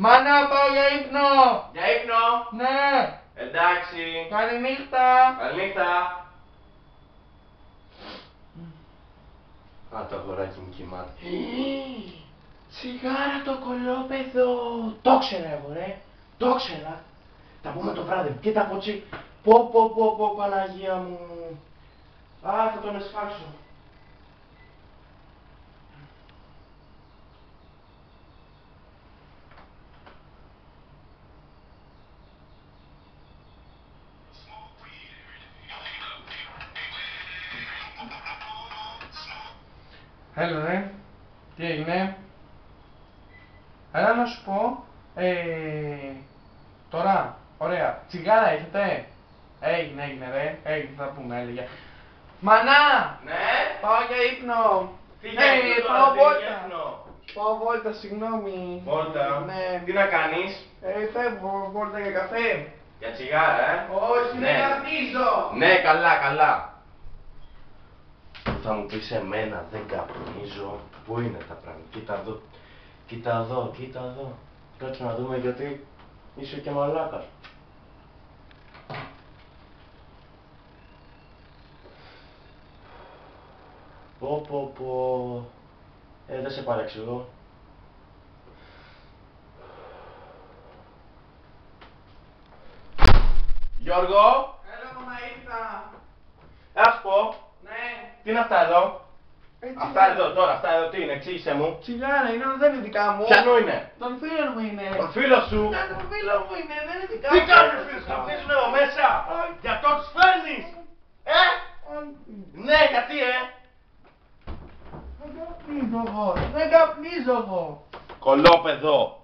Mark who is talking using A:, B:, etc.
A: Μάνα, πάω για ύπνο!
B: Για ύπνο!
A: Ναι!
B: Εντάξει!
A: Καληνύχτα!
B: Καληνύχτα! Α, το αγοράκι μου κοιμάται.
A: Σιγάρα το κολόπεδο! Το ξέρα εγώ ρε! Το ξέρα! Τα πούμε το βράδυ. Κοίτα κοτσί! Πω Παναγία μου! Α, θα τον εσφάξω. Έλα ρε, τι έγινε? Έλα να σου πω, τώρα, ωραία, τσιγάρα έχετε? Έγινε ρε, θα πούμε, έλεγε. Μανά!
B: Ναι!
A: Πάω για ύπνο!
B: Πάω
A: βόλτα! Πάω βόλτα, συγγνώμη.
B: Βόλτα!
A: Ναι.
B: Τι να κάνεις?
A: Φεύγω βόλτα για καφέ.
B: Για τσιγάρα,
A: Όχι,
B: Ναι.
A: δεν καπνίζω!
B: Ναι, καλά. Θα μου πεις εμένα δεν καπνίζω. Πού είναι τα πράγματα? Κοίτα εδώ. Κάτσε να δούμε γιατί είσαι και μαλάκας. Πω. Δεν σε παρεξηγώ. Γιώργο!
A: Έλα μάμα, ήρθα.
B: Ας πω,
A: Ναι.
B: τι είναι αυτά εδώ?
A: Έτσι
B: Αυτά
A: είναι.
B: αυτά εδώ τι είναι, εξήγησε μου.
A: Τσιγάρα είναι, αλλά δεν είναι δικά μου.
B: Ποιανού είναι?
A: Των φίλων μου είναι.
B: Ο φίλος σου.
A: Των φίλων μου είναι, δεν είναι δικά μου.
B: Τι κάνεις φίλους, καπνίζουν εδώ μέσα? Για το τους φέρνεις. Ναι, γιατί
A: Δεν καπνίζω εγώ.
B: Κολόπεδο.